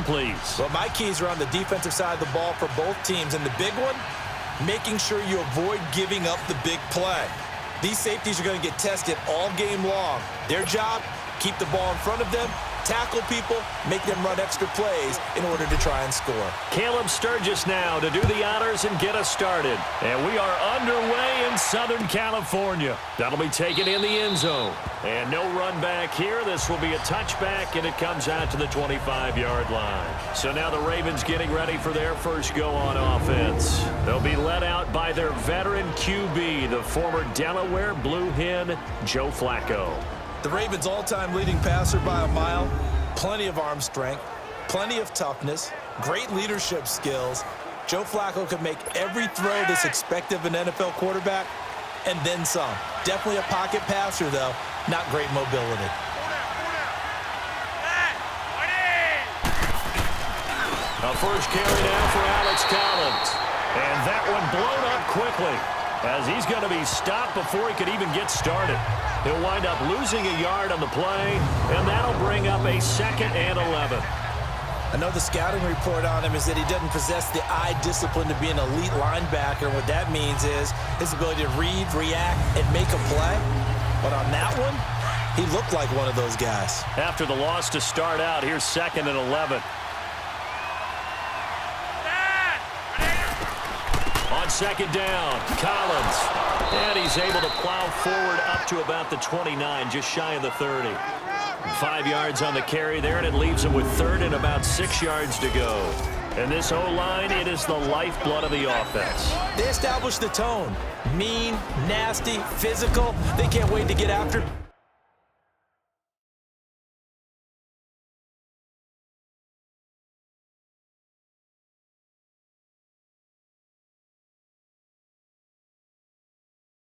please. Well, my keys are on the defensive side of the ball for both teams. And the big one, making sure you avoid giving up the big play. These safeties are going to get tested all game long. Their job, keep the ball in front of them, tackle people, make them run extra plays in order to try and score. Caleb Sturgis now to do the honors and get us started. And we are underway in Southern California. That'll be taken in the end zone. And no run back here. This will be a touchback, and it comes out to the 25-yard line. So now the Ravens getting ready for their first go on offense. They'll be led out by their veteran QB, the former Delaware Blue Hen, Joe Flacco. The Ravens' all-time leading passer by a mile, plenty of arm strength, plenty of toughness, great leadership skills. Joe Flacco can make every throw that's expected of an NFL quarterback, and then some. Definitely a pocket passer, though, not great mobility. A first carry now for Alex Collins. And that one blown up quickly, as he's going to be stopped before he could even get started. He'll wind up losing a yard on the play, and that'll bring up a 2nd and 11. I know the scouting report on him is that he doesn't possess the eye discipline to be an elite linebacker. What that means is his ability to read, react, and make a play. But on that one, he looked like one of those guys. After the loss to start out, here's 2nd and 11. On 2nd down, Collins. And he's able to plow forward up to about the 29, just shy of the 30. 5 yards on the carry there, and it leaves him with 3rd and about 6 yards to go. And this O-line, it is the lifeblood of the offense. They established the tone. Mean, nasty, physical. They can't wait to get after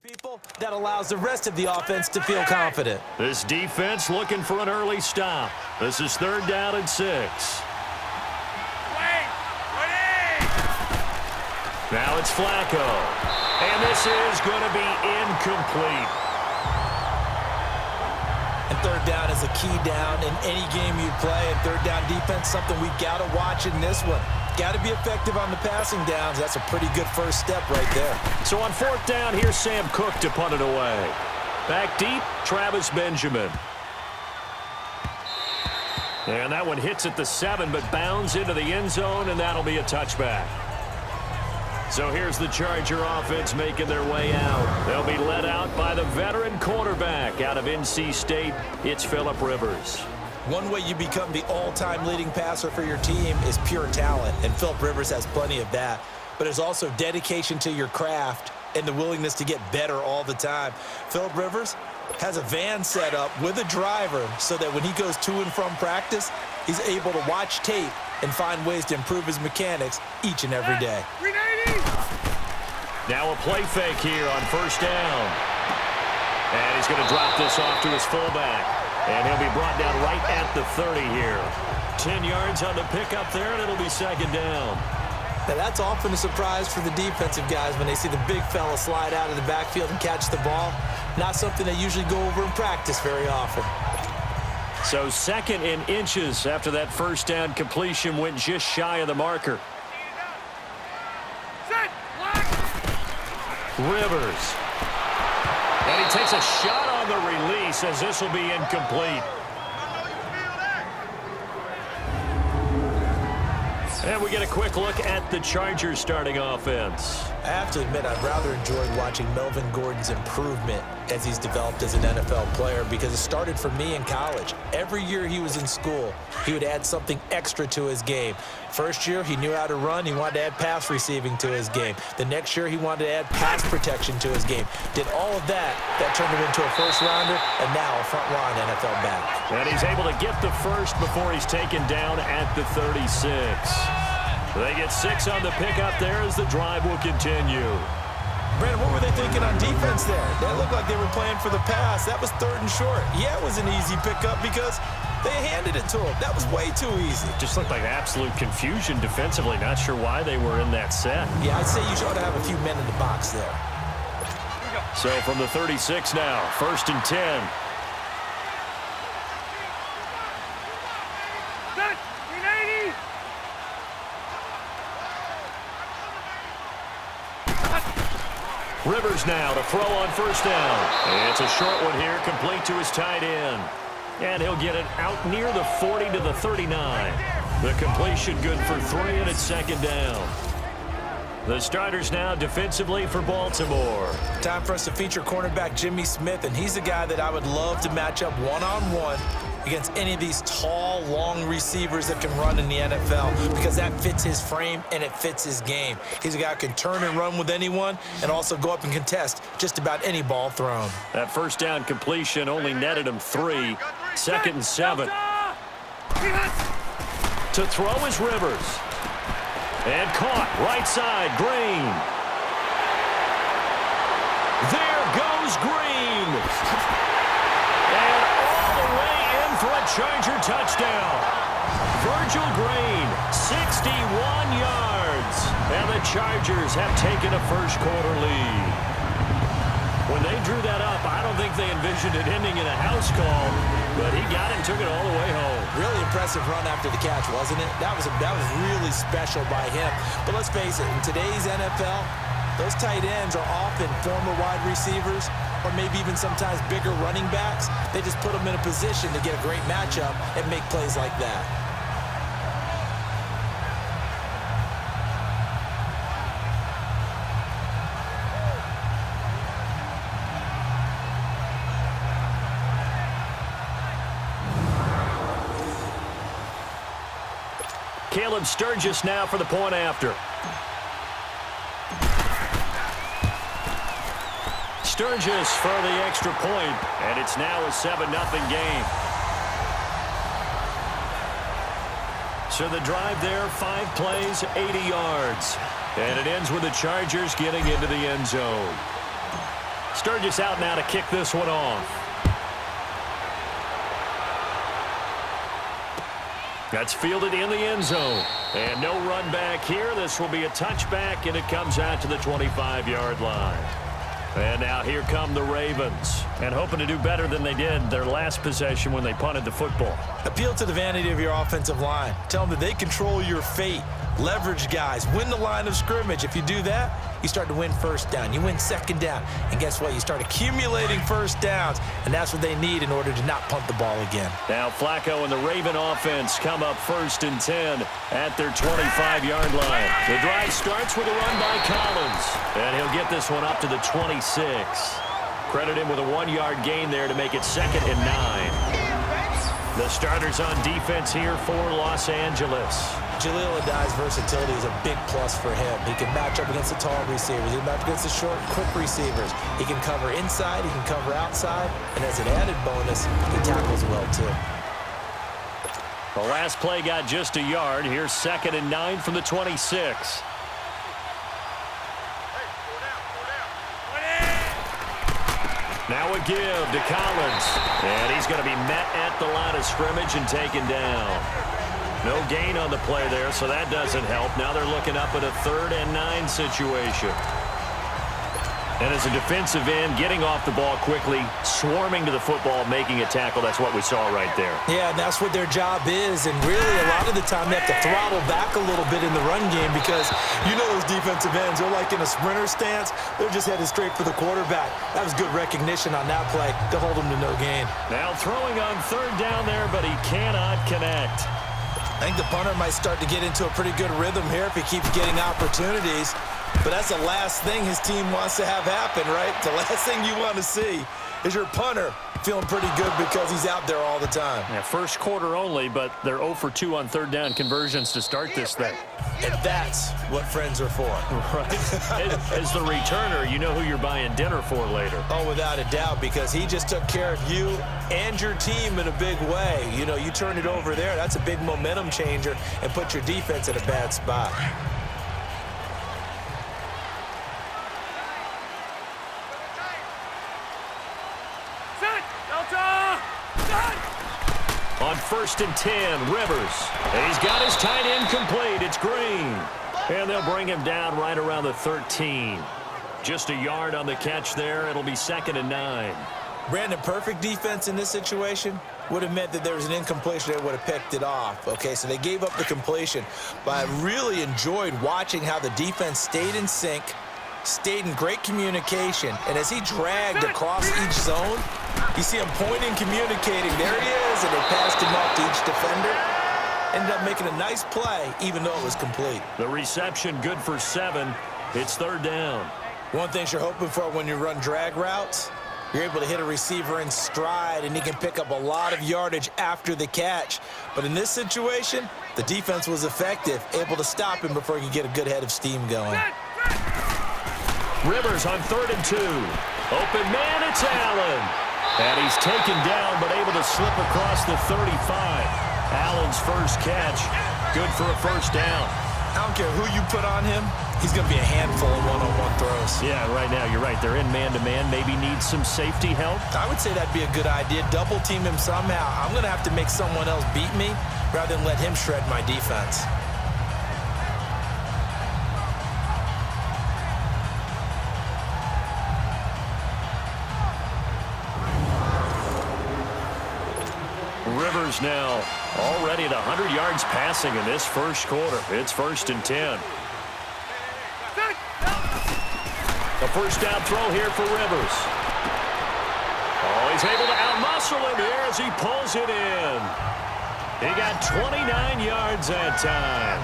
people. That allows the rest of the offense to feel confident. This defense looking for an early stop. This is 3rd down and 6. Now it's Flacco. And this is going to be incomplete. And 3rd down is a key down in any game you play. And 3rd down defense, something we got to watch in this one. Got to be effective on the passing downs. That's a pretty good first step right there. So on 4th down, here's Sam Cook to punt it away. Back deep, Travis Benjamin. And that one hits at the 7, but bounds into the end zone, and that'll be a touchback. So here's the Charger offense making their way out. They'll be led out by the veteran quarterback out of NC State. It's Phillip Rivers. One way you become the all-time leading passer for your team is pure talent, and Phillip Rivers has plenty of that. But there's also dedication to your craft and the willingness to get better all the time. Phillip Rivers has a van set up with a driver so that when he goes to and from practice, he's able to watch tape and find ways to improve his mechanics each and every day. Now a play fake here on 1st down. And he's going to drop this off to his fullback. And he'll be brought down right at the 30 here. 10 yards on the pickup there, and it'll be 2nd down. Now that's often a surprise for the defensive guys when they see the big fella slide out of the backfield and catch the ball. Not something they usually go over in practice very often. So 2nd and inches after that 1st down completion went just shy of the marker. Rivers. And he takes a shot on the release as this will be incomplete. And we get a quick look at the Chargers starting offense. I have to admit, I've rather enjoyed watching Melvin Gordon's improvement as he's developed as an NFL player because it started for me in college. Every year he was in school, he would add something extra to his game. First year, he knew how to run. He wanted to add pass receiving to his game. The next year, he wanted to add pass protection to his game. Did all of that. That turned him into a first-rounder and now a front-line NFL back. And he's able to get the first before he's taken down at the 36. They get 6 on the pickup there as the drive will continue. Brandon, what were they thinking on defense there? That looked like they were playing for the pass. That was 3rd and short. Yeah, it was an easy pickup because they handed it to him. That was way too easy. Just looked like absolute confusion defensively. Not sure why they were in that set. Yeah, I'd say you ought to have a few men in the box there. So from the 36 now, 1st and 10. Rivers now to throw on first down. And it's a short one here, complete to his tight end. And he'll get it out near the 40 to the 39. The completion good for 3, and it's second down. The starters now defensively for Baltimore. Time for us to feature cornerback Jimmy Smith, and he's the guy that I would love to match up one-on-one against any of these tall, long receivers that can run in the NFL, because that fits his frame and it fits his game. He's a guy who can turn and run with anyone and also go up and contest just about any ball thrown. That first down completion only netted him 3. Second and 7. To throw is Rivers. And caught, right side, Green. There goes Green. And all the way in for a Charger touchdown. Virgil Green, 61 yards. And the Chargers have taken a first-quarter lead. When they drew that up, I don't think they envisioned it ending in a house call, but he got it and took it all the way home. Really impressive run after the catch, wasn't it? That was really special by him. But let's face it, in today's NFL, those tight ends are often former wide receivers or maybe even sometimes bigger running backs. They just put them in a position to get a great matchup and make plays like that. Caleb Sturgis now for the point after. Sturgis for the extra point, and it's now a 7-0 game. So the drive there, 5 plays, 80 yards. And it ends with the Chargers getting into the end zone. Sturgis out now to kick this one off. That's fielded in the end zone. And no run back here. This will be a touchback, and it comes out to the 25-yard line. And now here come the Ravens, and hoping to do better than they did their last possession when they punted the football. Appeal to the vanity of your offensive line. Tell them that they control your fate. Leverage guys. Win the line of scrimmage. If you do that, you start to win first down. You win second down. And guess what? You start accumulating first downs, and that's what they need in order to not punt the ball again. Now Flacco and the Raven offense come up 1st and 10 at their 25-yard line. The drive starts with a run by Collins, and he'll get this one up to the 26. Credit him with a 1-yard gain there to make it 2nd and 9. The starters on defense here for Los Angeles. Jaleel Adai's versatility is a big plus for him. He can match up against the tall receivers. He can match up against the short, quick receivers. He can cover inside. He can cover outside. And as an added bonus, he tackles well, too. The last play got just a yard. Here's 2nd and 9 from the 26. Now a give to Collins. And he's going to be met at the line of scrimmage and taken down. No gain on the play there, so that doesn't help. Now they're looking up at a 3rd and 9 situation. And as a defensive end, getting off the ball quickly, swarming to the football, making a tackle, that's what we saw right there. Yeah, and that's what their job is. And really, a lot of the time, they have to throttle back a little bit in the run game because you know those defensive ends, they're like in a sprinter stance. They're just headed straight for the quarterback. That was good recognition on that play to hold them to no gain. Now throwing on 3rd down there, but he cannot connect. I think the punter might start to get into a pretty good rhythm here if he keeps getting opportunities. But that's the last thing his team wants to have happen, right? The last thing you want to see is your punter feeling pretty good because he's out there all the time. Yeah, first quarter only, but they're 0 for 2 on 3rd down conversions to start this thing. And that's what friends are for. Right. As the returner, you know who you're buying dinner for later. Oh, without a doubt, because he just took care of you and your team in a big way. You know, you turn it over there, that's a big momentum changer and put your defense in a bad spot. On 1st and 10, Rivers. And he's got his tight end complete. It's Green. And they'll bring him down right around the 13. Just a yard on the catch there. It'll be 2nd and 9. Brandon, perfect defense in this situation would have meant that there was an incompletion. They would have picked it off. Okay, so they gave up the completion. But I really enjoyed watching how the defense stayed in sync, stayed in great communication, and as he dragged across each zone, you see him pointing, communicating. There he is, and they passed him off to each defender. Ended up making a nice play, even though it was complete. The reception good for 7. It's third down. One thing you're hoping for when you run drag routes, you're able to hit a receiver in stride, and he can pick up a lot of yardage after the catch. But in this situation, the defense was effective, able to stop him before he could get a good head of steam going. Rivers on 3rd and 2. Open man, it's Allen. And he's taken down, but able to slip across the 35. Allen's first catch, good for a first down. I don't care who you put on him, he's going to be a handful of one-on-one throws. Yeah, right now, you're right. They're in man-to-man. Maybe need some safety help. I would say that'd be a good idea. Double team him somehow. I'm going to have to make someone else beat me rather than let him shred my defense. Rivers now already at 100 yards passing in this first quarter. It's 1st and 10. The first down throw here for Rivers. Oh, he's able to outmuscle him here as he pulls it in. He got 29 yards that time.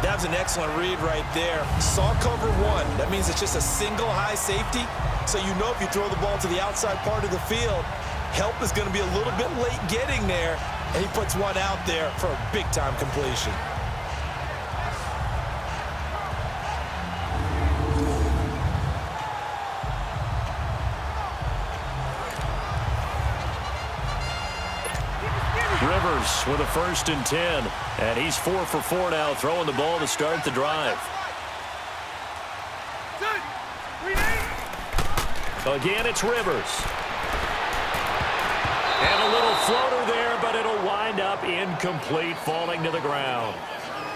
That was an excellent read right there. Saw cover 1. That means it's just a single high safety. So you know if you throw the ball to the outside part of the field, help is going to be a little bit late getting there, and he puts one out there for a big-time completion. Rivers with a 1st and 10, and he's 4 for 4 now, throwing the ball to start the drive. Again, it's Rivers. And a little floater there, but it'll wind up incomplete, falling to the ground.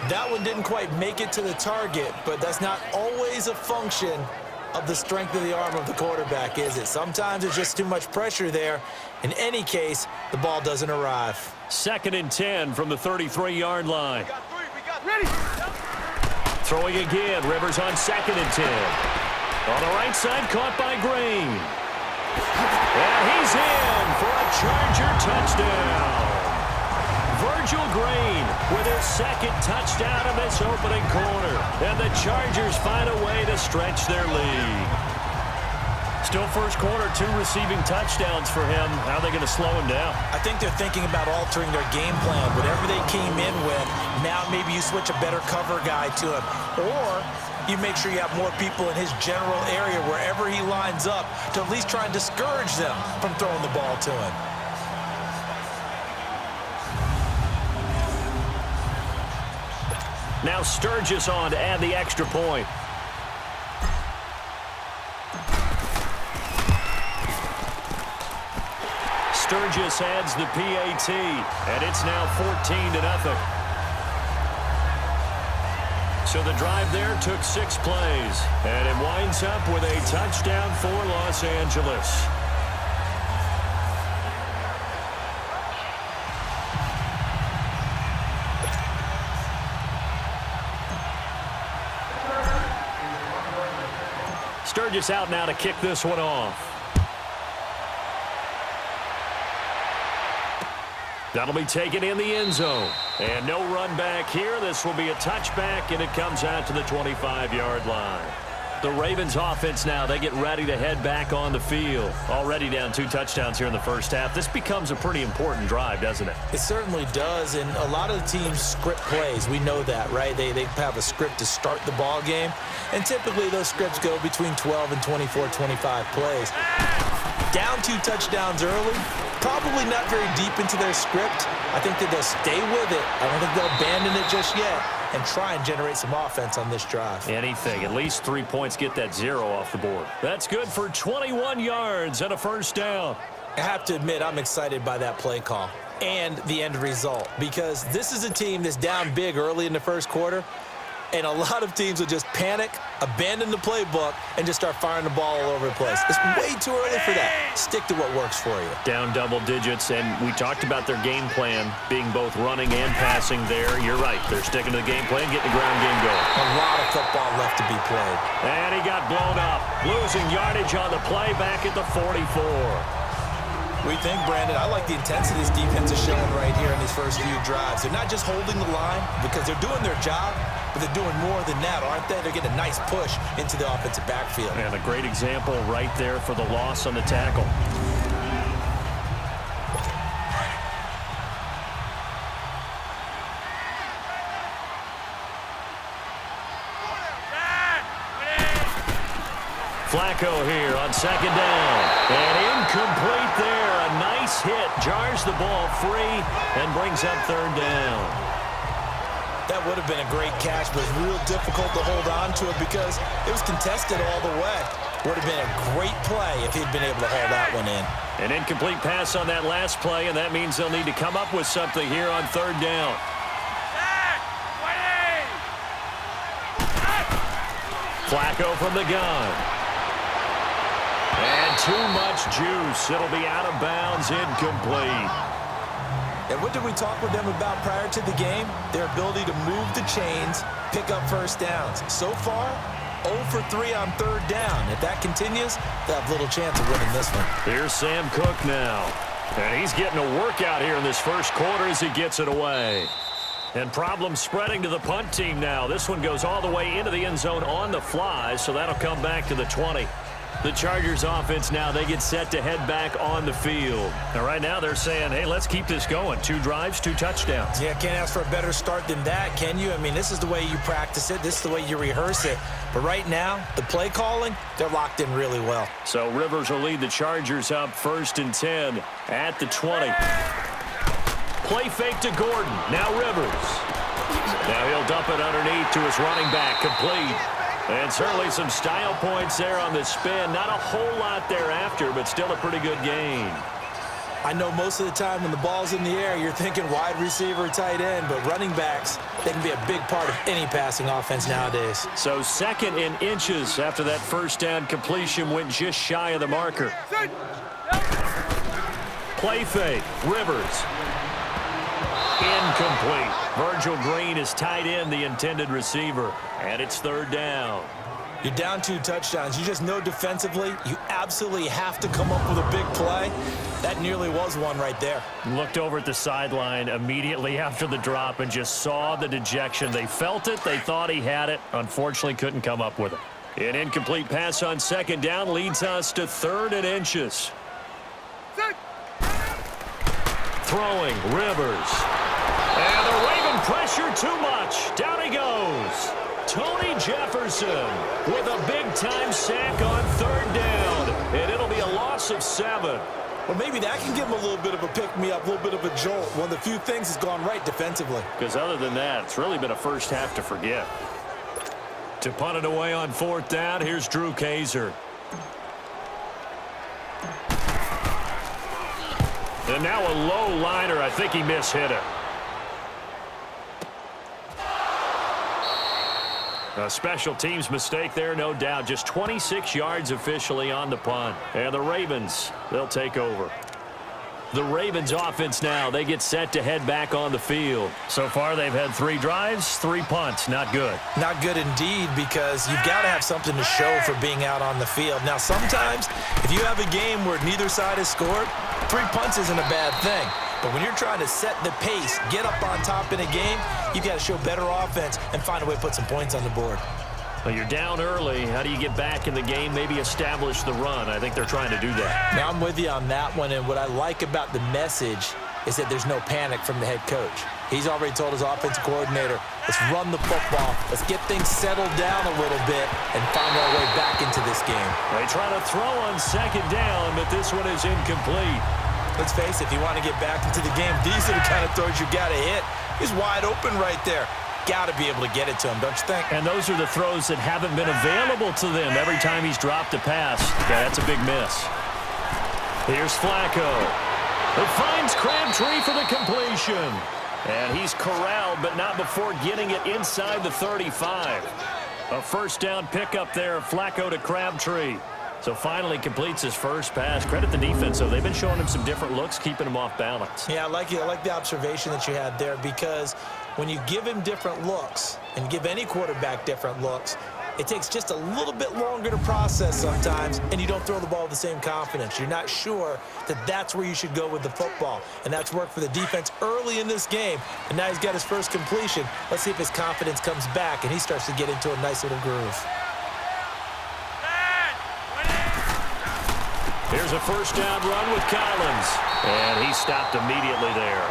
That one didn't quite make it to the target, but that's not always a function of the strength of the arm of the quarterback, is it? Sometimes there's just too much pressure there. In any case, the ball doesn't arrive. 2nd and 10 from the 33-yard line. Throwing again, Rivers on 2nd and 10. On the right side, caught by Green. And he's in for a Charger touchdown. Virgil Green with his 2nd touchdown of this opening quarter. And the Chargers find a way to stretch their lead. Still first quarter, 2 receiving touchdowns for him. How are they going to slow him down? I think they're thinking about altering their game plan. Whatever they came in with, now maybe you switch a better cover guy to him. Or you make sure you have more people in his general area wherever he lines up to at least try and discourage them from throwing the ball to him. Now Sturgis on to add the extra point. Sturgis adds the PAT, and it's now 14-0. So the drive there took 6 plays, and it winds up with a touchdown for Los Angeles. Sturgis out now to kick this one off. That'll be taken in the end zone. And no run back here. This will be a touchback, and it comes out to the 25-yard line. The Ravens offense now, they get ready to head back on the field. Already down 2 touchdowns here in the first half. This becomes a pretty important drive, doesn't it? It certainly does, and a lot of the teams script plays. We know that, right? They have a script to start the ball game, and typically those scripts go between 12 and 24, 25 plays. Down 2 touchdowns early, probably not very deep into their script. I think that they'll stay with it. I don't think they'll abandon it just yet and try and generate some offense on this drive. Anything. At least 3 points, get that 0 off the board. That's good for 21 yards and a first down. I have to admit, I'm excited by that play call and the end result, because this is a team that's down big early in the first quarter, And a lot of teams will just panic, abandon the playbook, and just start firing the ball all over the place. It's way too early for that. Stick to what works for you. Down double digits, and we talked about their game plan being both running and passing there. You're right. They're sticking to the game plan, getting the ground game going. A lot of football left to be played. And he got blown up. Losing yardage on the play back at the 44. We think, Brandon, I like the intensity this defense is showing right here in these first few drives. They're not just holding the line because they're doing their job, but they're doing more than that, aren't they? They're getting a nice push into the offensive backfield. And a great example right there for the loss on the tackle. Flacco here on second down. And incomplete there. A nice hit. Jars the ball free and brings up third down. That would have been a great catch, but it's real difficult to hold on to it because it was contested all the way. Would have been a great play if he'd been able to hold that one in. An incomplete pass on that last play, and that means they'll need to come up with something here on third down. Flacco from the gun. And too much juice. It'll be out of bounds, incomplete. And what did we talk with them about prior to the game? Their ability to move the chains, pick up first downs. So far, 0 for 3 on third down. If that continues, they'll have little chance of winning this one. Here's Sam Cook now. And he's getting a workout here in this first quarter as he gets it away. And problems spreading to the punt team now. This one goes all the way into the end zone on the fly, so that'll come back to the 20. The Chargers offense now, they get set to head back on the field. And right now they're saying, hey, let's keep this going. 2 drives, 2 touchdowns. Yeah, can't ask for a better start than that, can you? I mean, this is the way you practice it. This is the way you rehearse it. But right now, the play calling, they're locked in really well. So Rivers will lead the Chargers up 1st and 10 at the 20. Play fake to Gordon. Now Rivers. Now he'll dump it underneath to his running back. Complete. And certainly some style points there on the spin. Not a whole lot thereafter, but still a pretty good gain. I know most of the time when the ball's in the air, you're thinking wide receiver, tight end, but running backs, they can be a big part of any passing offense nowadays. So 2nd and inches after that first down completion went just shy of the marker. Play fake. Rivers. Incomplete. Virgil Green is tied in, the intended receiver. And it's 3rd down. You're down 2 touchdowns. You just know defensively you absolutely have to come up with a big play. That nearly was one right there. Looked over at the sideline immediately after the drop and just saw the dejection. They felt it. They thought he had it. Unfortunately, couldn't come up with it. An incomplete pass on 2nd down leads us to 3rd and inches. Throwing, Rivers. And the Raven pressure too much. Down he goes. Tony Jefferson with a big-time sack on 3rd down. And it'll be a loss of 7. Well, maybe that can give him a little bit of a pick-me-up, a little bit of a jolt. One of the few things has gone right defensively. Because other than that, it's really been a first half to forget. To punt it away on 4th down, here's Drew Kaiser. And now a low liner. I think he mishit it. A special teams mistake there, no doubt. Just 26 yards officially on the punt. And the Ravens, they'll take over. The Ravens offense now, they get set to head back on the field. So far, they've had 3 drives, 3 punts. Not good. Not good indeed, because you've got to have something to show for being out on the field. Now, sometimes, if you have a game where neither side has scored, 3 punts isn't a bad thing. But when you're trying to set the pace, get up on top in a game, you've got to show better offense and find a way to put some points on the board. Well, you're down early. How do you get back in the game, maybe establish the run? I think they're trying to do that. Now, I'm with you on that one, and what I like about the message is that there's no panic from the head coach. He's already told his offensive coordinator, let's run the football, let's get things settled down a little bit and find our way back into this game. They try to throw on 2nd down, but this one is incomplete. Let's face it, if you want to get back into the game, these are the kind of throws you got to hit. He's wide open right there. Got to be able to get it to him, don't you think? And those are the throws that haven't been available to them every time he's dropped a pass. Yeah, that's a big miss. Here's Flacco. It finds Crabtree for the completion. And he's corralled, but not before getting it inside the 35. A first down pickup there, Flacco to Crabtree. So finally completes his first pass. Credit the defense, though. They've been showing him some different looks, keeping him off balance. Yeah, I like it. I like the observation that you had there, because when you give him different looks and give any quarterback different looks, it takes just a little bit longer to process sometimes, and you don't throw the ball with the same confidence. You're not sure that that's where you should go with the football, and that's worked for the defense early in this game, and now he's got his first completion. Let's see if his confidence comes back, and he starts to get into a nice little groove. Here's a first down run with Collins, and he stopped immediately there.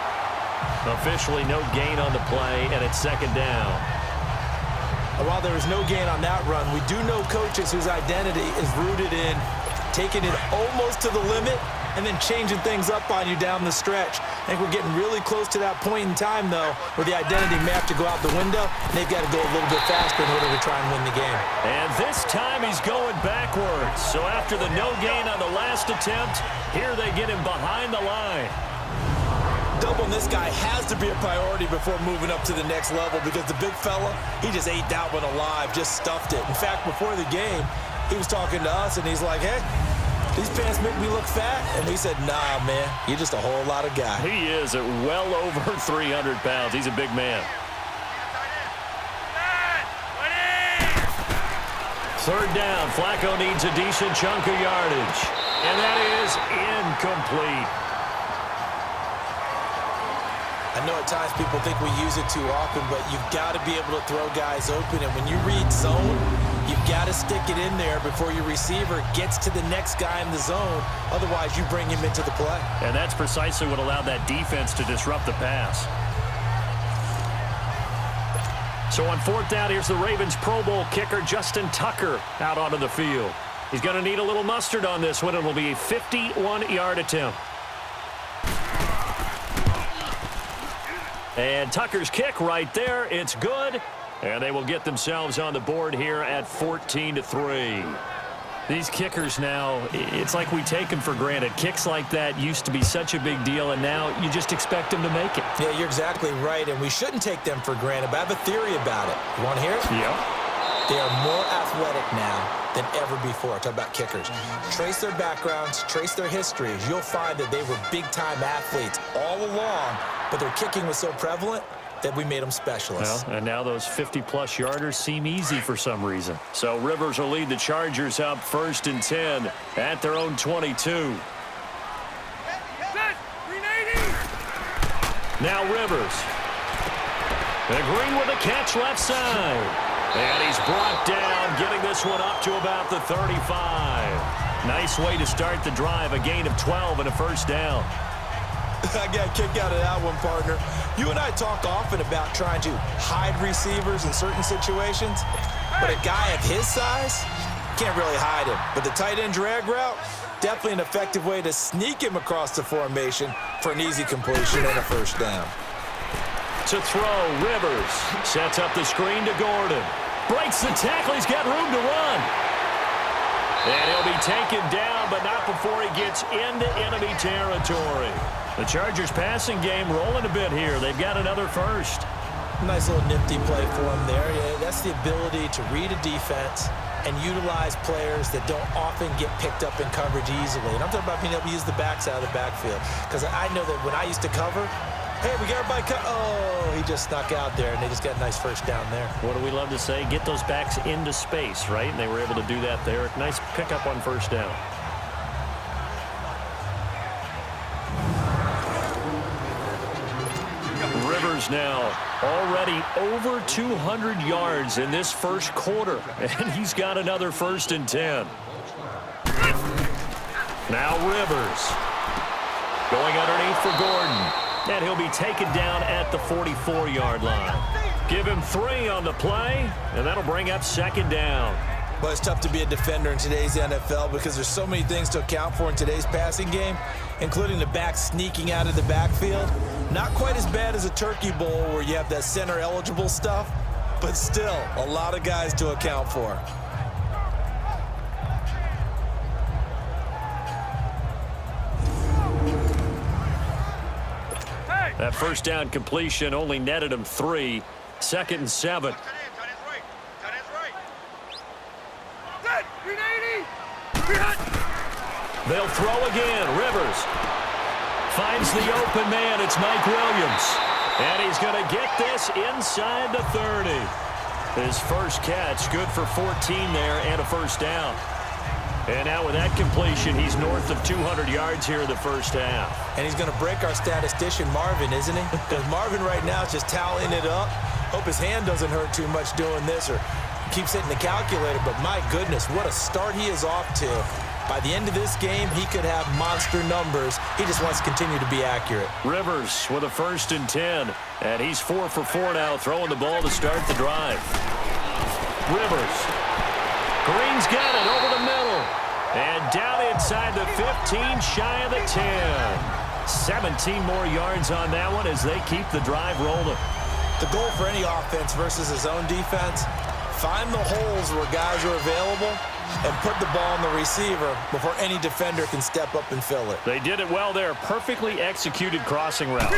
Officially no gain on the play, and it's second down. While there was no gain on that run, we do know coaches whose identity is rooted in taking it almost to the limit and then changing things up on you down the stretch. I think we're getting really close to that point in time, though, where the identity may have to go out the window, and they've got to go a little bit faster in order to try and win the game. And this time he's going backwards. So after the no gain on the last attempt, here they get him behind the line. Doubling this guy has to be a priority before moving up to the next level, because the big fella, he just ate that one alive, just stuffed it. In fact, before the game, he was talking to us, and he's like, hey, these pants make me look fat. And we said, nah, man, you're just a whole lot of guy. He is at well over 300 pounds. He's a big man. Third down, Flacco needs a decent chunk of yardage. And that is incomplete. I know at times people think we use it too often, but you've got to be able to throw guys open. And when you read zone, you've got to stick it in there before your receiver gets to the next guy in the zone. Otherwise, you bring him into the play. And that's precisely what allowed that defense to disrupt the pass. So on fourth down, here's the Ravens Pro Bowl kicker, Justin Tucker, out onto the field. He's going to need a little mustard on this one. It will be a 51-yard attempt. And Tucker's kick right there. It's good. And they will get themselves on the board here at 14-3. These kickers now, it's like we take them for granted. Kicks like that used to be such a big deal, and now you just expect them to make it. Yeah, you're exactly right, and we shouldn't take them for granted, but I have a theory about it. You want to hear it? Yeah. They are more athletic now than ever before. Talk about kickers. Trace their backgrounds, trace their histories. You'll find that they were big-time athletes all along, but their kicking was so prevalent that we made them specialists. Well, and now those 50-plus yarders seem easy for some reason. So Rivers will lead the Chargers up 1st and 10 at their own 22. Now Rivers. And Green with a catch left side. And he's brought down, getting this one up to about the 35. Nice way to start the drive, a gain of 12 and a first down. I got a kick out of that one, partner. You and I talk often about trying to hide receivers in certain situations, but a guy of his size can't really hide him. But the tight end drag route, definitely an effective way to sneak him across the formation for an easy completion and a first down. To throw, Rivers sets up the screen to Gordon. Breaks the tackle, he's got room to run. And he'll be taken down, but not before he gets into enemy territory. The Chargers passing game rolling a bit here. They've got another first. Nice little nifty play for him there. Yeah, that's the ability to read a defense and utilize players that don't often get picked up in coverage easily. And I'm talking about being able to use the backs out of the backfield. Because I know that when I used to cover, hey, we got everybody cut. Oh, he just snuck out there, and they just got a nice first down there. What do we love to say? Get those backs into space, right? And they were able to do that there. Nice pickup on first down. Rivers now already over 200 yards in this first quarter, and he's got another 1st and 10. Now Rivers going underneath for Gordon, and he'll be taken down at the 44-yard line. Give him 3 on the play, and that'll bring up 2nd down. Well, it's tough to be a defender in today's NFL because there's so many things to account for in today's passing game, including the back sneaking out of the backfield. Not quite as bad as a turkey bowl where you have that center-eligible stuff, but still a lot of guys to account for. Hey, That first down completion only netted him 3. 2nd and 7. They'll throw again. Rivers finds the open man. It's Mike Williams. And he's going to get this inside the 30. His first catch, good for 14 there and a first down. And now with that completion, he's north of 200 yards here in the first half. And he's going to break our statistician Marvin, isn't he? Because Marvin right now is just tallying it up. Hope his hand doesn't hurt too much doing this or keeps hitting the calculator. But my goodness, what a start he is off to. By the end of this game, he could have monster numbers. He just wants to continue to be accurate. Rivers with a 1st and 10. And he's 4 for 4 now, throwing the ball to start the drive. Rivers. Green's got it over the middle. And down inside the 15, shy of the 10. 17 more yards on that one as they keep the drive rolling. The goal for any offense versus his own defense, find the holes where guys are available and put the ball on the receiver before any defender can step up and fill it. They did it well there. Perfectly executed crossing route.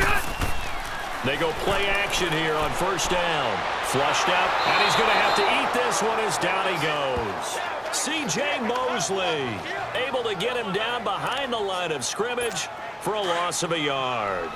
They go play action here on 1st down. Flushed out, and he's going to have to eat this one as down he goes. C.J. Mosley able to get him down behind the line of scrimmage for a loss of a yard.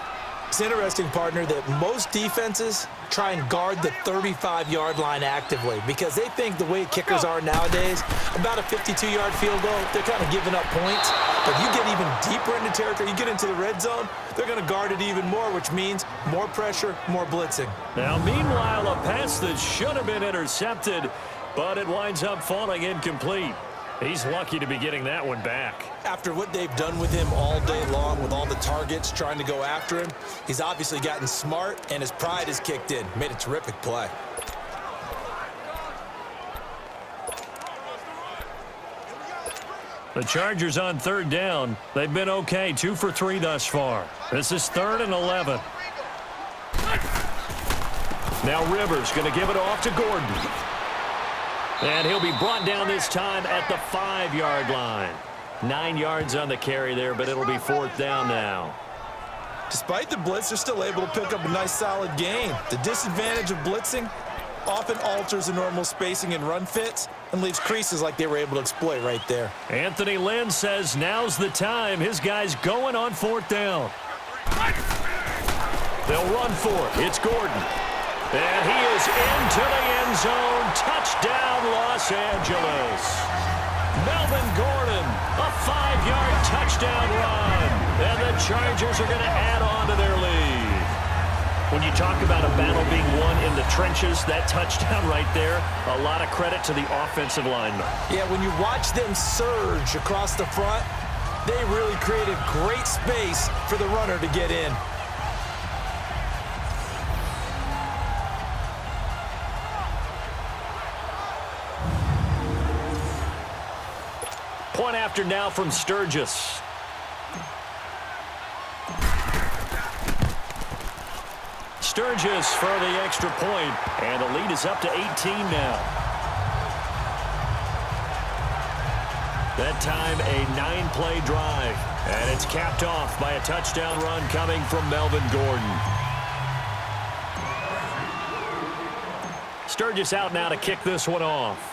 It's interesting, partner, that most defenses try and guard the 35-yard line actively because they think the way kickers are nowadays, about a 52-yard field goal, they're kind of giving up points. But you get even deeper into territory, you get into the red zone, they're going to guard it even more, which means more pressure, more blitzing. Now, meanwhile, a pass that should have been intercepted, but it winds up falling incomplete. He's lucky to be getting that one back. After what they've done with him all day long with all the targets trying to go after him, he's obviously gotten smart and his pride has kicked in. Made a terrific play. The Chargers on 3rd down. They've been okay, 2 for 3 thus far. This is 3rd and 11. Now Rivers going to give it off to Gordon. And he'll be brought down this time at the 5-yard line. 9 yards on the carry there, but it'll be 4th down now. Despite the blitz, they're still able to pick up a nice solid gain. The disadvantage of blitzing often alters the normal spacing and run fits and leaves creases like they were able to exploit right there. Anthony Lynn says now's the time. His guy's going on 4th down. They'll run for it. It's Gordon. And he is into the end zone. Touchdown, Los Angeles. Melvin Gordon, a 5-yard touchdown run. And the Chargers are going to add on to their lead. When you talk about a battle being won in the trenches, that touchdown right there, a lot of credit to the offensive linemen. Yeah, when you watch them surge across the front, they really created great space for the runner to get in. Point after now from Sturgis. Sturgis for the extra point, and the lead is up to 18 now. That time a 9-play drive, and it's capped off by a touchdown run coming from Melvin Gordon. Sturgis out now to kick this one off.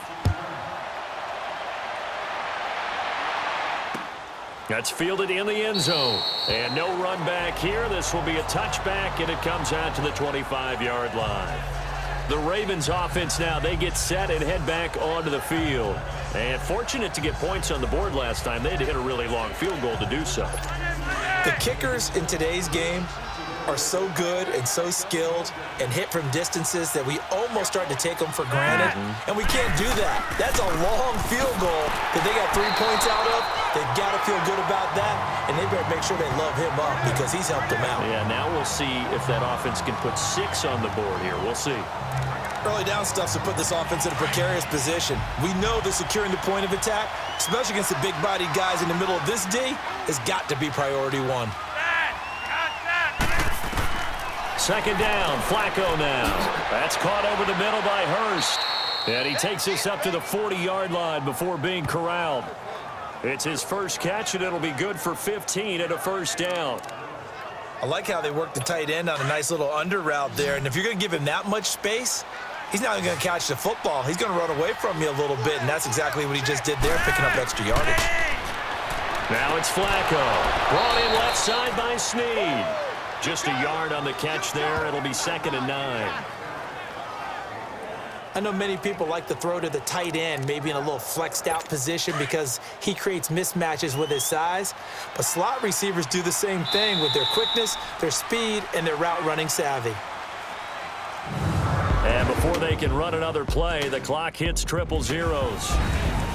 That's fielded in the end zone. And no run back here. This will be a touchback, and it comes out to the 25-yard line. The Ravens offense now, they get set and head back onto the field. And fortunate to get points on the board last time. They had to hit a really long field goal to do so. The kickers in today's game are so good and so skilled and hit from distances that we almost start to take them for granted. And we can't do that. That's a long field goal that they got 3 points out of. They've got to feel good about that, and they better make sure they love him up because he's helped them out. Yeah, now we'll see if that offense can put 6 on the board here. We'll see. Early down stuff to put this offense in a precarious position. We know that securing the point of attack, especially against the big-bodied guys in the middle of this D, has got to be priority 1. 2nd down, Flacco now. That's caught over the middle by Hurst. And he takes this up to the 40-yard line before being corralled. It's his first catch, and it'll be good for 15 and a first down. I like how they work the tight end on a nice little under route there. And if you're going to give him that much space, he's not going to catch the football. He's going to run away from you a little bit, and that's exactly what he just did there, picking up extra yardage. Now it's Flacco. Brought in left side by Snead. Just a yard on the catch there. It'll be 2nd and 9. I know many people like to throw to the tight end, maybe in a little flexed out position because he creates mismatches with his size. But slot receivers do the same thing with their quickness, their speed, and their route running savvy. And before they can run another play, the clock hits triple zeros.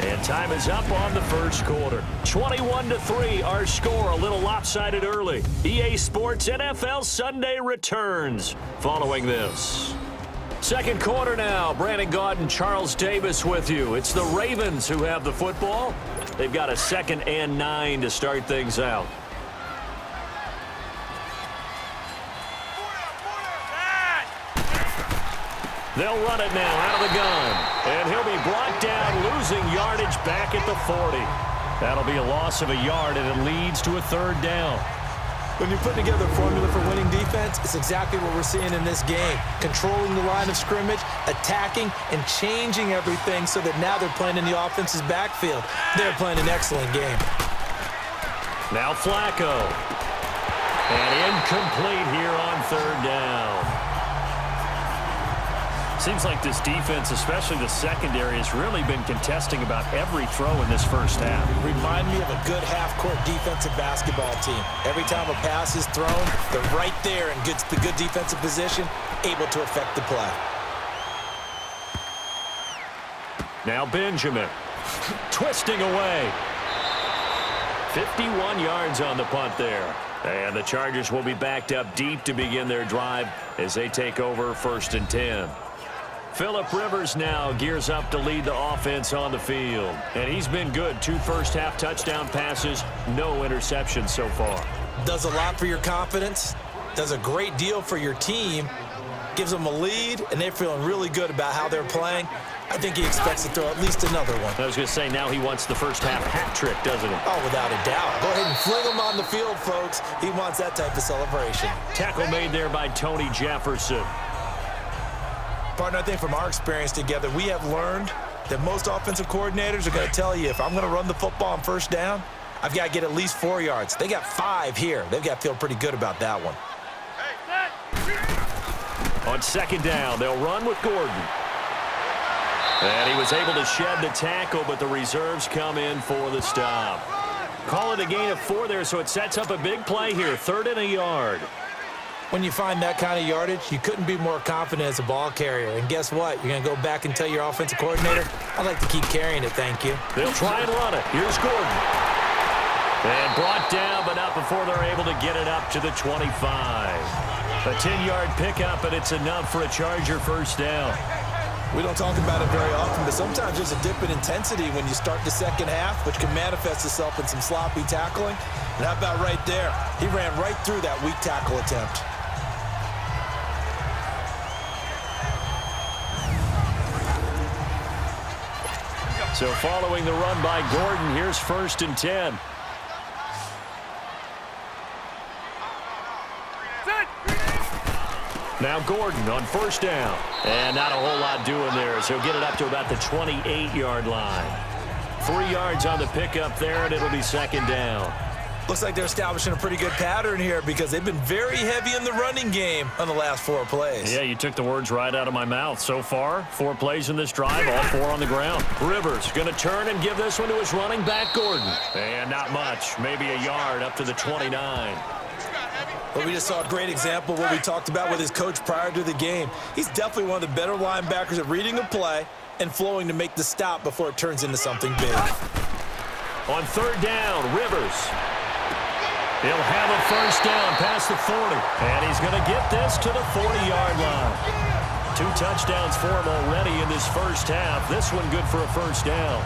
And time is up on the first quarter. 21-3, our score, a little lopsided early. EA Sports NFL Sunday returns following this. Second quarter now. Brandon Gaudin and Charles Davis with you. It's the Ravens who have the football. They've got a 2nd and 9 to start things out. They'll run it now out of the gun. And he'll be brought down, losing yardage back at the 40. That'll be a loss of a yard, and it leads to a 3rd down. When you put together a formula for winning defense, it's exactly what we're seeing in this game. Controlling the line of scrimmage, attacking, and changing everything so that now they're playing in the offense's backfield. They're playing an excellent game. Now Flacco. And incomplete here on 3rd down. Seems like this defense, especially the secondary, has really been contesting about every throw in this first half. Remind me of a good half-court defensive basketball team. Every time a pass is thrown, they're right there and gets the good defensive position, able to affect the play. Now Benjamin, twisting away. 51 yards on the punt there. And the Chargers will be backed up deep to begin their drive as they take over 1st and 10. Phillip Rivers now gears up to lead the offense on the field. And he's been good. 2 first-half touchdown passes, no interceptions so far. Does a lot for your confidence, does a great deal for your team, gives them a lead, and they're feeling really good about how they're playing. I think he expects to throw at least another one. I was going to say, now he wants the first-half hat trick, doesn't he? Oh, without a doubt. Go ahead and fling him on the field, folks. He wants that type of celebration. Tackle made there by Tony Jefferson. Partner, I think from our experience together, we have learned that most offensive coordinators are going to tell you, if I'm going to run the football on 1st down, I've got to get at least 4 yards. They got 5 here. They've got to feel pretty good about that one. On 2nd down, they'll run with Gordon. And he was able to shed the tackle, but the reserves come in for the stop. Call it a gain of 4 there, so it sets up a big play here. 3rd and a yard. When you find that kind of yardage, you couldn't be more confident as a ball carrier. And guess what? You're going to go back and tell your offensive coordinator, I'd like to keep carrying it, thank you. They'll try and run it. Here's Gordon. And brought down, but not before they're able to get it up to the 25. A 10-yard pickup, and it's enough for a Charger 1st down. We don't talk about it very often, but sometimes there's a dip in intensity when you start the 2nd half, which can manifest itself in some sloppy tackling. And how about right there? He ran right through that weak tackle attempt. So following the run by Gordon, here's 1st and 10. Now Gordon on 1st down. And not a whole lot doing there, so he'll get it up to about the 28-yard line. 3 yards on the pickup there, and it'll be 2nd down. Looks like they're establishing a pretty good pattern here because they've been very heavy in the running game on the last 4 plays. Yeah, you took the words right out of my mouth. So far, 4 plays in this drive, all 4 on the ground. Rivers going to turn and give this one to his running back, Gordon. And not much, maybe a yard up to the 29. Well, we just saw a great example of what we talked about with his coach prior to the game. He's definitely one of the better linebackers at reading a play and flowing to make the stop before it turns into something big. On 3rd down, Rivers. He'll have a 1st down past the 40. And he's going to get this to the 40-yard line. 2 touchdowns for him already in this first half. This one good for a 1st down.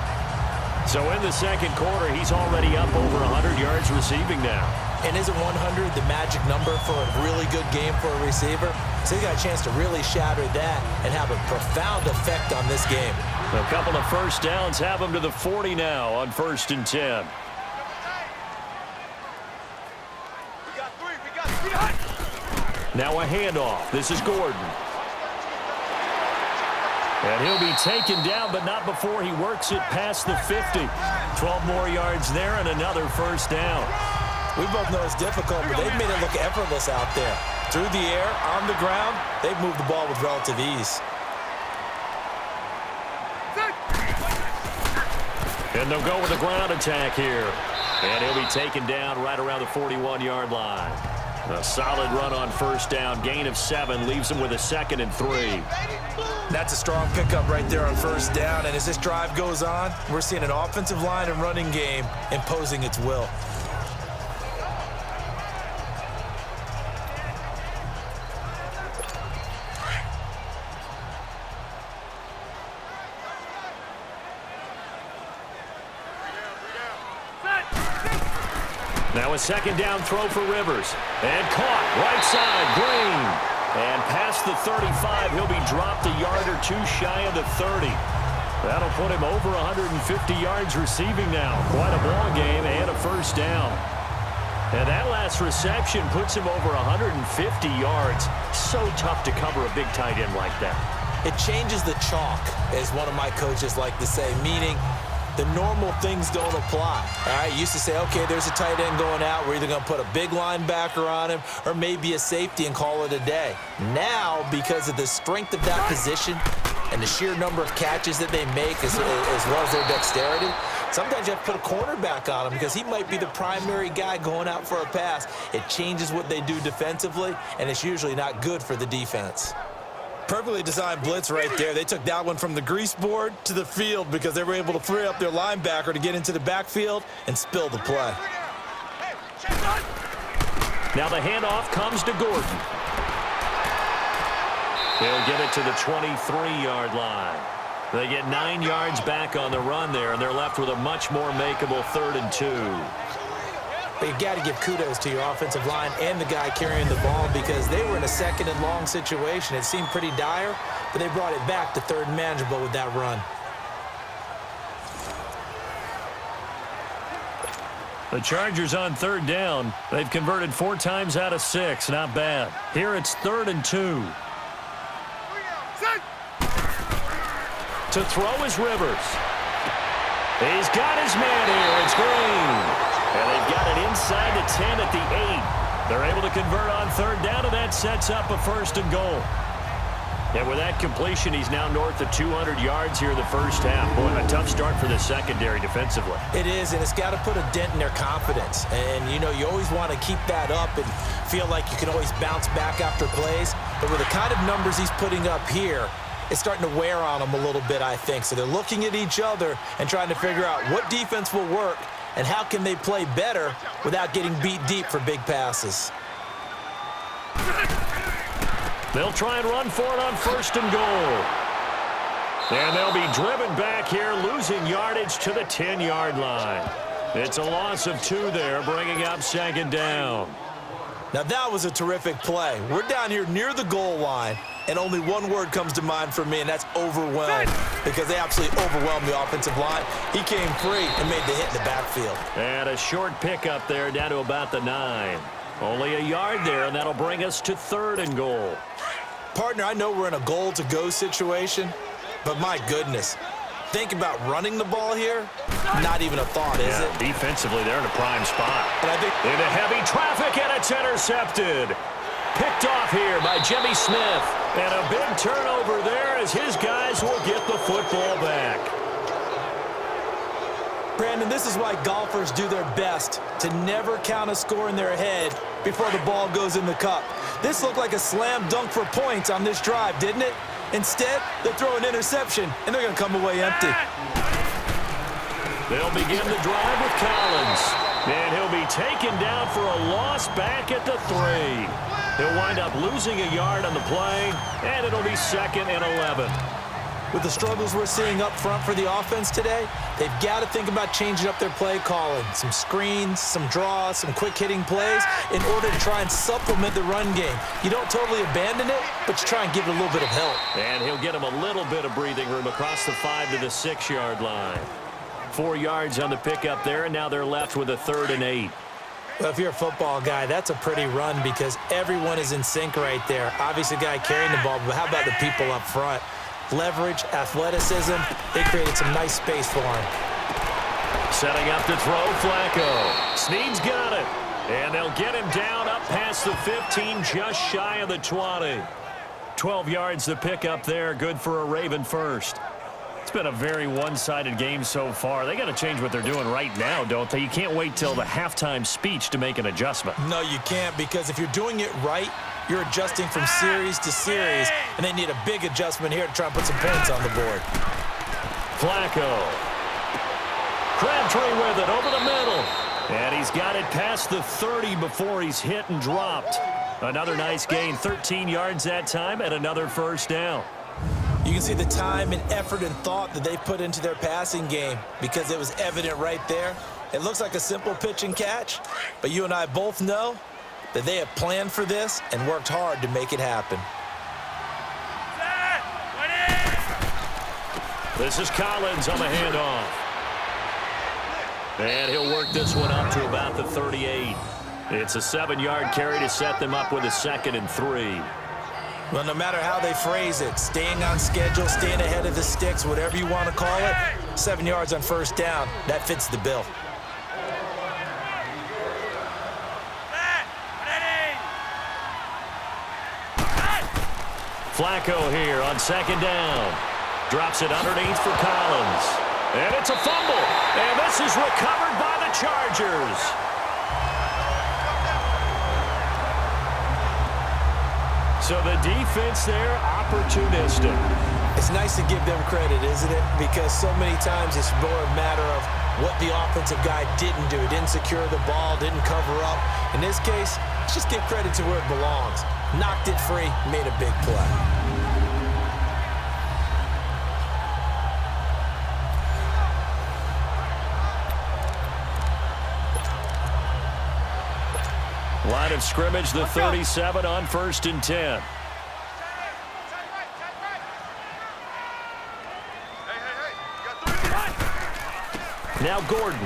So in the 2nd quarter, he's already up over 100 yards receiving now. And isn't 100 the magic number for a really good game for a receiver? So he got a chance to really shatter that and have a profound effect on this game. A couple of 1st downs have him to the 40 now on 1st and 10. We got 3. Now a handoff. This is Gordon. And he'll be taken down, but not before he works it past the 50. 12 more yards there and another first down. We both know it's difficult, but they've made it look effortless out there. Through the air, on the ground, they've moved the ball with relative ease. And they'll go with a ground attack here. And he'll be taken down right around the 41-yard line. A solid run on first down. Gain of 7 leaves him with a 2nd and 3. That's a strong pickup right there on first down. And as this drive goes on, we're seeing an offensive line and running game imposing its will. Now a 2nd down throw for Rivers. And caught right side, Green. And past the 35, he'll be dropped a yard or 2 shy of the 30. That'll put him over 150 yards receiving now. Quite a ball game and a first down. And that last reception puts him over 150 yards. So tough to cover a big tight end like that. It changes the chalk, as one of my coaches like to say, meaning the normal things don't apply. All right, used to say, okay, there's a tight end going out. We're either going to put a big linebacker on him or maybe a safety and call it a day. Now, because of the strength of that position and the sheer number of catches that they make as well as their dexterity, sometimes you have to put a cornerback on him because he might be the primary guy going out for a pass. It changes what they do defensively, and it's usually not good for the defense. Perfectly designed blitz right there. They took that one from the grease board to the field because they were able to free up their linebacker to get into the backfield and spill the play. Now the handoff comes to Gordon. He'll get it to the 23-yard line. They get 9 yards back on the run there, and they're left with a much more makeable 3rd and 2. But you've got to give kudos to your offensive line and the guy carrying the ball because they were in a 2nd and long situation. It seemed pretty dire, but they brought it back to 3rd and manageable with that run. The Chargers on 3rd down. They've converted 4 times out of 6. Not bad. Here it's 3rd and 2. To throw is Rivers. He's got his man here. It's Green. And they've got it inside the 10 at the 8. They're able to convert on 3rd down, and that sets up a 1st and goal. And with that completion, he's now north of 200 yards here in the first half. Boy, a tough start for the secondary defensively. It is, and it's got to put a dent in their confidence. And, you know, you always want to keep that up and feel like you can always bounce back after plays. But with the kind of numbers he's putting up here, it's starting to wear on them a little bit, I think. So they're looking at each other and trying to figure out what defense will work and how can they play better without getting beat deep for big passes. They'll try and run for it on 1st and goal. And they'll be driven back here, losing yardage to the 10-yard line. It's a loss of 2 there, bringing up 2nd down. Now that was a terrific play. We're down here near the goal line, and only one word comes to mind for me, and that's overwhelmed, because they absolutely overwhelmed the offensive line. He came free and made the hit in the backfield. And a short pickup there down to about the 9. Only a yard there, and that'll bring us to 3rd and goal. Partner, I know we're in a goal-to-go situation, but my goodness, think about running the ball here. Not even a thought, is it? Defensively, they're in a prime spot. And I think into heavy traffic, and it's intercepted. Picked off here by Jimmy Smith. And a big turnover there as his guys will get the football back. Brandon, this is why golfers do their best to never count a score in their head before the ball goes in the cup. This looked like a slam dunk for points on this drive, didn't it? Instead, they throw an interception, and they're going to come away empty. They'll begin the drive with Collins. And he'll be taken down for a loss back at the 3. He'll wind up losing a yard on the play, and it'll be 2nd and 11. With the struggles we're seeing up front for the offense today, they've got to think about changing up their play calling. Some screens, some draws, some quick-hitting plays in order to try and supplement the run game. You don't totally abandon it, but you try and give it a little bit of help. And he'll get him a little bit of breathing room across the 5 to the 6-yard line. 4 yards on the pickup there, and now they're left with a 3rd and 8. Well, if you're a football guy, that's a pretty run because everyone is in sync right there. Obviously, the guy carrying the ball, but how about the people up front? Leverage, athleticism, they created some nice space for him. Setting up to throw, Flacco. Snead's got it. And they'll get him down up past the 15, just shy of the 20. 12 yards to pick up there, good for a Raven first. It's been a very one-sided game so far. They got to change what they're doing right now, don't they? You can't wait till the halftime speech to make an adjustment. No, you can't, because if you're doing it right, you're adjusting from series to series, and they need a big adjustment here to try and put some points on the board. Flacco. Crabtree with it over the middle. And he's got it past the 30 before he's hit and dropped. Another nice gain, 13 yards that time, and another first down. You can see the time and effort and thought that they put into their passing game because it was evident right there. It looks like a simple pitch and catch, but you and I both know that they have planned for this and worked hard to make it happen. This is Collins on the handoff. And he'll work this one up to about the 38. It's a 7-yard carry to set them up with a 2nd and 3. Well, no matter how they phrase it, staying on schedule, staying ahead of the sticks, whatever you want to call it, 7 yards on first down, that fits the bill. Flacco here on 2nd down. Drops it underneath for Collins. And it's a fumble. And this is recovered by the Chargers. So the defense there, opportunistic. It's nice to give them credit, isn't it? Because so many times it's more a matter of what the offensive guy didn't do. He didn't secure the ball, didn't cover up. In this case, let's just give credit to where it belongs. Knocked it free, made a big play. Line of scrimmage, the 37 on 1st and 10. Now Gordon.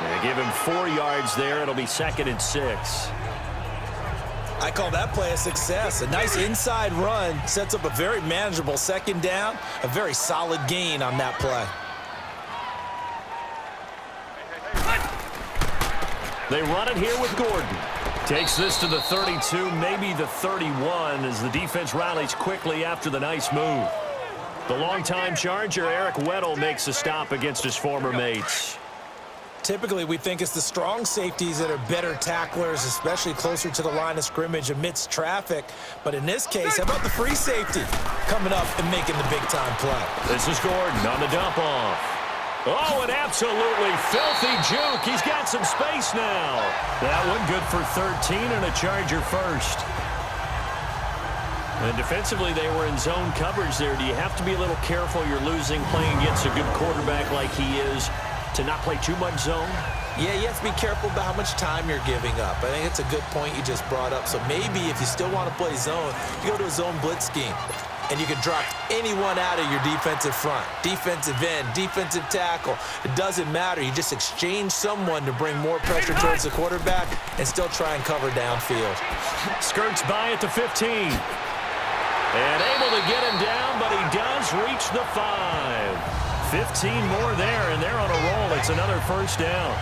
They give him 4 yards there. It'll be 2nd and 6. I call that play a success. A nice inside run sets up a very manageable 2nd down. A very solid gain on that play. They run it here with Gordon. Takes this to the 32, maybe the 31, as the defense rallies quickly after the nice move. The longtime Charger, Eric Weddle, makes a stop against his former mates. Typically, we think it's the strong safeties that are better tacklers, especially closer to the line of scrimmage amidst traffic. But in this case, how about the free safety coming up and making the big-time play? This is Gordon on the dump-off. Oh, an absolutely filthy juke. He's got some space now. That one good for 13 and a Charger first. And defensively, they were in zone coverage there. Do you have to be a little careful? You're losing playing against a good quarterback like he is to not play too much zone? Yeah, you have to be careful about how much time you're giving up. I think it's a good point you just brought up. So maybe if you still want to play zone, you go to a zone blitz scheme. And you can drop anyone out of your defensive front, defensive end, defensive tackle. It doesn't matter. You just exchange someone to bring more pressure towards the quarterback and still try and cover downfield. Skirts by at the 15. And able to get him down, but he does reach the 5. 15 more there, and they're on a roll. It's another first down.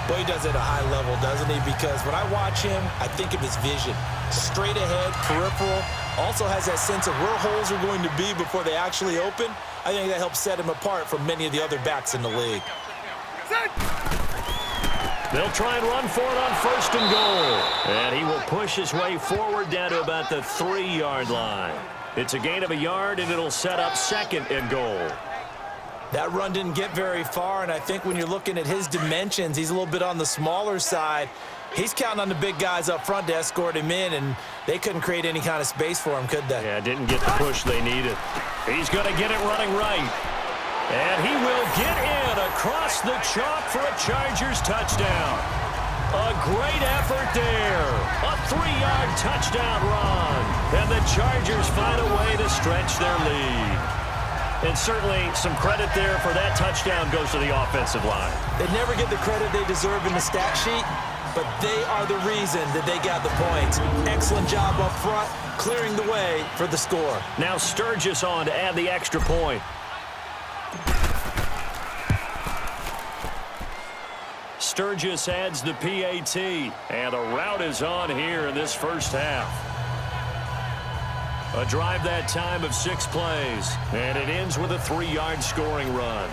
Boy, he does it at a high level, doesn't he? Because when I watch him, I think of his vision. Straight ahead, peripheral. Also has that sense of where holes are going to be before they actually open. I think that helps set him apart from many of the other backs in the league. They'll try and run for it on 1st and goal. And he will push his way forward down to about the 3-yard line. It's a gain of a yard, and it'll set up 2nd and goal. That run didn't get very far, and I think when you're looking at his dimensions, he's a little bit on the smaller side. He's counting on the big guys up front to escort him in, and they couldn't create any kind of space for him, could they? Yeah, didn't get the push they needed. He's going to get it running right. And he will get in across the chalk for a Chargers touchdown. A great effort there. A 3-yard touchdown run. And the Chargers find a way to stretch their lead. And certainly some credit there for that touchdown goes to the offensive line. They never get the credit they deserve in the stat sheet, but they are the reason that they got the points. Excellent job up front, clearing the way for the score. Now Sturgis on to add the extra point. Sturgis adds the PAT, and the route is on here in this first half. A drive that time of 6 plays, and it ends with a 3-yard scoring run.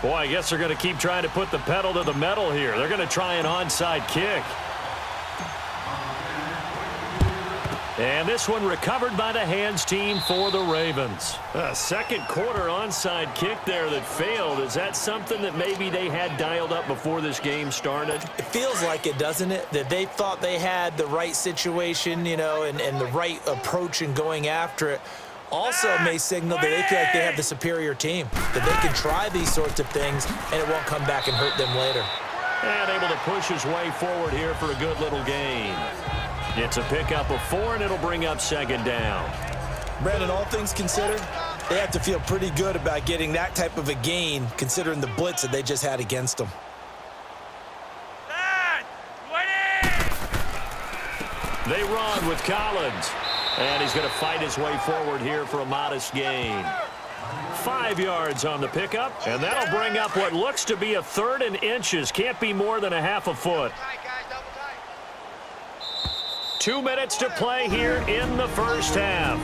Boy, I guess they're going to keep trying to put the pedal to the metal here. They're going to try an onside kick. And this one recovered by the hands team for the Ravens. A second quarter onside kick there that failed. Is that something that maybe they had dialed up before this game started? It feels like it, doesn't it? That they thought they had the right situation, you know, and the right approach in going after it. Also may signal that they feel like they have the superior team, that they can try these sorts of things and it won't come back and hurt them later. And able to push his way forward here for a good little gain. It's a pickup of 4, and it'll bring up second down. Brandon, all things considered, they have to feel pretty good about getting that type of a gain, considering the blitz that they just had against them. They run with Collins, and he's going to fight his way forward here for a modest gain. 5 yards on the pickup, and that'll bring up what looks to be a 3rd and inches. Can't be more than a half a foot. 2 minutes to play here in the first half.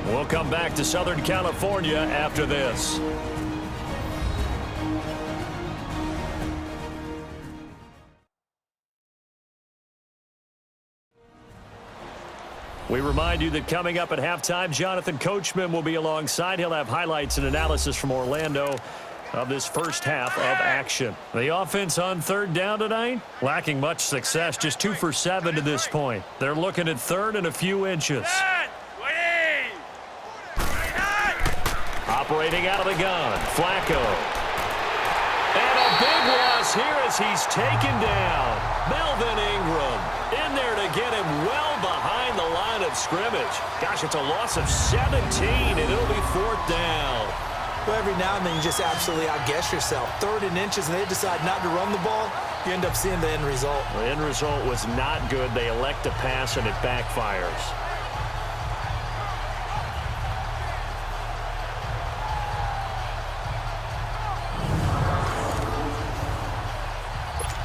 We'll come back to Southern California after this. We remind you that coming up at halftime, Jonathan Coachman will be alongside. He'll have highlights and analysis from Orlando of this first half of action. The offense on 3rd down tonight, lacking much success, just 2 for 7 to this point. They're looking at 3rd and a few inches. Operating out of the gun, Flacco. And a big loss here as he's taken down. Melvin Ingram in there to get him well behind the line of scrimmage. Gosh, it's a loss of 17, and it'll be 4th down. Well, every now and then you just absolutely outguess yourself. 3rd and inches, and they decide not to run the ball, you end up seeing the end result. The end result was not good. They elect to pass, and it backfires.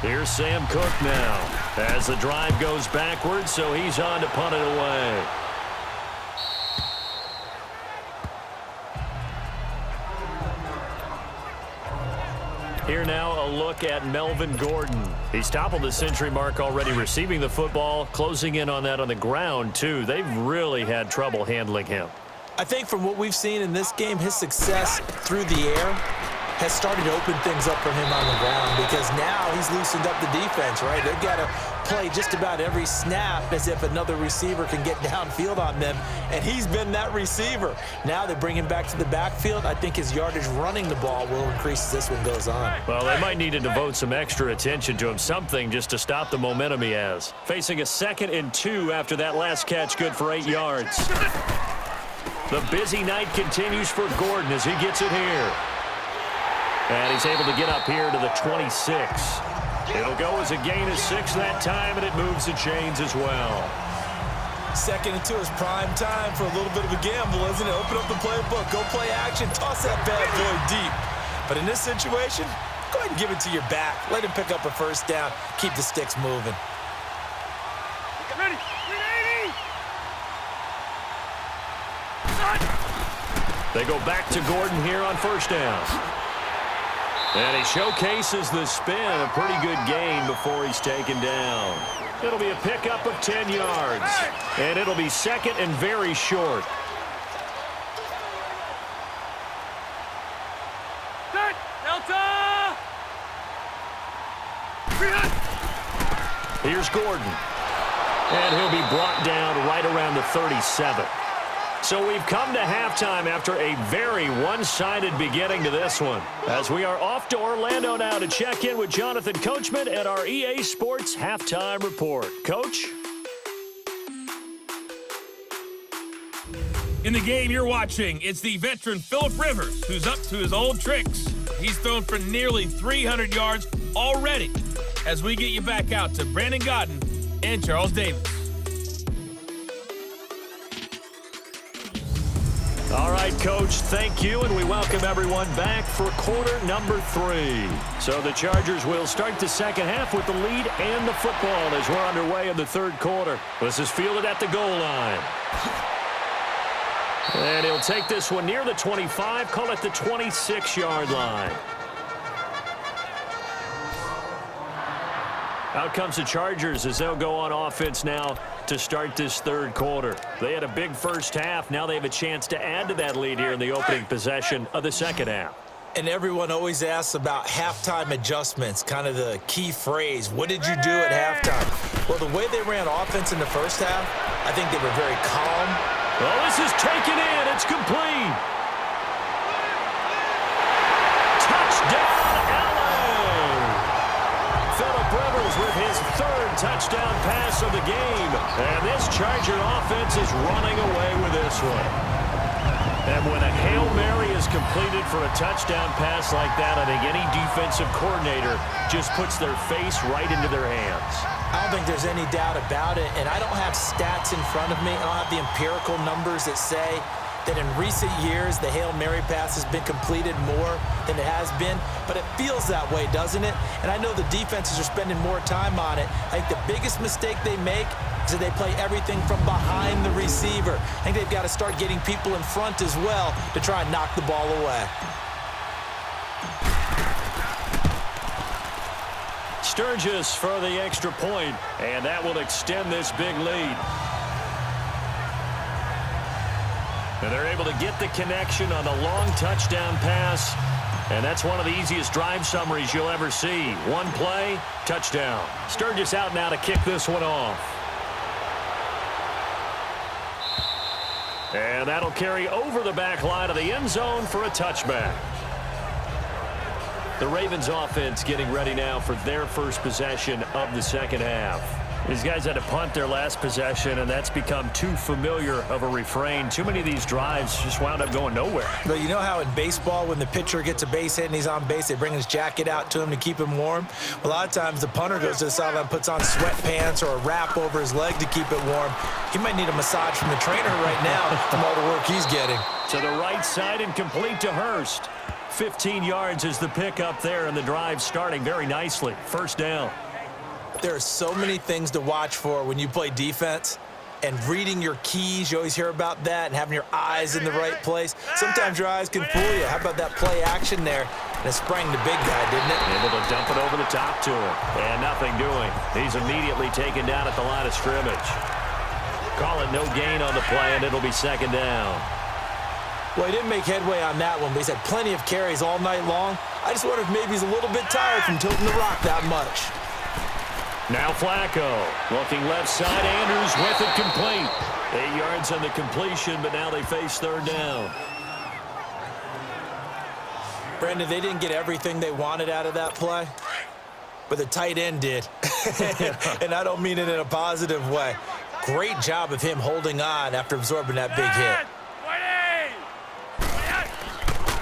Here's Sam Cook now as the drive goes backwards, so he's on to punt it away. Here now a look at Melvin Gordon. He's toppled the century mark already receiving the football, closing in on that on the ground too. They've really had trouble handling him. I think from what we've seen in this game, his success through the air has started to open things up for him on the ground because now he's loosened up the defense, right? They've got to play just about every snap as if another receiver can get downfield on them, and he's been that receiver. Now they bring him back to the backfield. I think his yardage running the ball will increase as this one goes on. Well, they might need to devote some extra attention to him, something just to stop the momentum he has. Facing a 2nd and 2 after that last catch, good for 8 yards. The busy night continues for Gordon as he gets it here. And he's able to get up here to the 26. It'll go as a gain of 6 that time, and it moves the chains as well. 2nd and 2 is prime time for a little bit of a gamble, isn't it? Open up the playbook, go play action, toss that bad boy deep. But in this situation, go ahead and give it to your back. Let him pick up a 1st down, keep the sticks moving. They go back to Gordon here on 1st down. And he showcases the spin, a pretty good gain before he's taken down. It'll be a pickup of 10 yards, and it'll be 2nd and very short. Delta! Here's Gordon. And he'll be brought down right around the 37. So we've come to halftime after a very one-sided beginning to this one. As we are off to Orlando now to check in with Jonathan Coachman at our EA Sports Halftime Report. Coach? In the game you're watching, it's the veteran Phillip Rivers who's up to his old tricks. He's thrown for nearly 300 yards already as we get you back out to Brandon Godden and Charles Davis. All right, Coach, thank you, and we welcome everyone back for quarter number 3. So the Chargers will start the second half with the lead and the football as we're underway in the third quarter. This is fielded at the goal line. And he'll take this one near the 25, call it the 26-yard line. Out comes the Chargers as they'll go on offense now to start this third quarter. They had a big first half. Now they have a chance to add to that lead here in the opening possession of the second half. And everyone always asks about halftime adjustments, kind of the key phrase. What did you do at halftime? Well, the way they ran offense in the first half, I think they were very calm. Well, this is taken in. It's complete. Touchdown, LA! Phillip Rivers with his third touchdown pass of the game. And this Charger offense is running away with this one. And when a Hail Mary is completed for a touchdown pass like that, I think any defensive coordinator just puts their face right into their hands. I don't think there's any doubt about it, and I don't have stats in front of me. I don't have the empirical numbers that say that in recent years the Hail Mary pass has been completed more than it has been, but it feels that way, doesn't it? And I know the defenses are spending more time on it. I think the biggest mistake they make is that they play everything from behind the receiver. I think they've got to start getting people in front as well to try and knock the ball away. Sturgis for the extra point, and that will extend this big lead. And they're able to get the connection on a long touchdown pass, and that's one of the easiest drive summaries you'll ever see. One play, touchdown. Sturgis out now to kick this one off. And that'll carry over the back line of the end zone for a touchback. The Ravens offense getting ready now for their first possession of the second half. These guys had to punt their last possession, and that's become too familiar of a refrain. Too many of these drives just wound up going nowhere. But you know how in baseball, when the pitcher gets a base hit and he's on base, they bring his jacket out to him to keep him warm? A lot of times the punter goes to the sideline, puts on sweatpants or a wrap over his leg to keep it warm. He might need a massage from the trainer right now from all the work he's getting. To the right side and complete to Hurst. 15 yards is the pickup there, and the drive starting very nicely. First down. There are so many things to watch for when you play defense, and reading your keys, you always hear about that, and having your eyes in the right place. Sometimes your eyes can fool you. How about that play action there? And it sprang the big guy, didn't it? Able to dump it over the top to him, and nothing doing. He's immediately taken down at the line of scrimmage. Call it no gain on the play, and it'll be second down. Well, he didn't make headway on that one, but he's had plenty of carries all night long. I just wonder if maybe he's a little bit tired from tilting the rock that much. Now Flacco, looking left side, Andrews with it complete. 8 yards on the completion, but now they face third down. Brandon, they didn't get everything they wanted out of that play, but the tight end did. And I don't mean it in a positive way. Great job of him holding on after absorbing that big hit.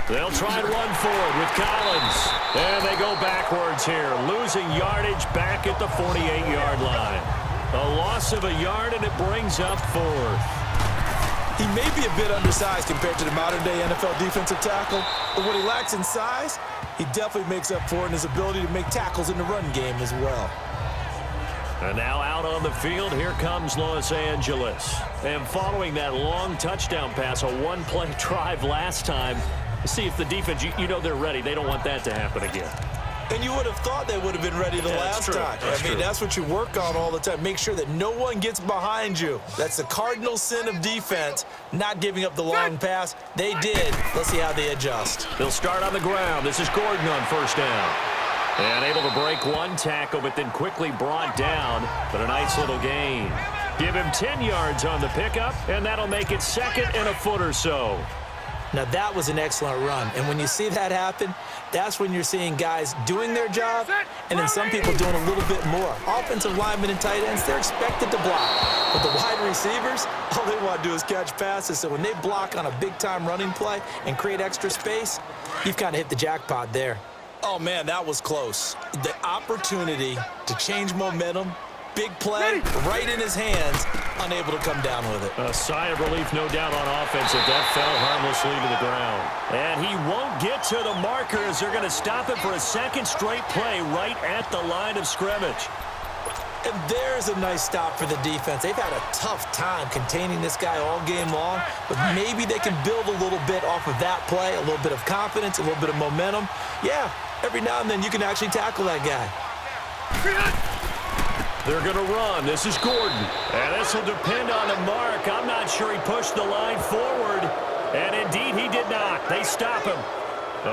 They'll try and run forward with Collins. And they go backwards here, losing yardage back at the 48-yard line. A loss of a yard, and it brings up fourth. He may be a bit undersized compared to the modern-day NFL defensive tackle, but what he lacks in size, he definitely makes up for in his ability to make tackles in the run game as well. And now out on the field, here comes Los Angeles. And following that long touchdown pass, a one-play drive last time, see if the defense, you know they're ready. They don't want that to happen again. And you would have thought they would have been ready the last time. That's what you work on all the time. Make sure that no one gets behind you. That's the cardinal sin of defense, not giving up the long pass. They did. Let's see how they adjust. They'll start on the ground. This is Gordon on first down. And able to break one tackle, but then quickly brought down. But a nice little gain. Give him 10 yards on the pickup, and that'll make it second and a foot or so. Now, that was an excellent run. And when you see that happen, that's when you're seeing guys doing their job and then some people doing a little bit more. Offensive linemen and tight ends, they're expected to block. But the wide receivers, all they want to do is catch passes. So when they block on a big-time running play and create extra space, you've kind of hit the jackpot there. Oh, man, that was close. The opportunity to change momentum, big play, right in his hands, unable to come down with it. A sigh of relief, no doubt, on offense if that fell harmlessly to the ground. And he won't get to the marker as they're going to stop it for a second straight play right at the line of scrimmage. And there's a nice stop for the defense. They've had a tough time containing this guy all game long, but maybe they can build a little bit off of that play, a little bit of confidence, a little bit of momentum. Yeah, every now and then you can actually tackle that guy. They're going to run. This is Gordon. And this will depend on the mark. I'm not sure he pushed the line forward. And indeed, he did not. They stop him.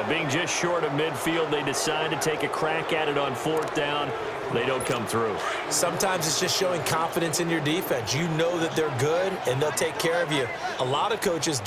Being just short of midfield, they decide to take a crack at it on fourth down. They don't come through. Sometimes it's just showing confidence in your defense. You know that they're good, and they'll take care of you. A lot of coaches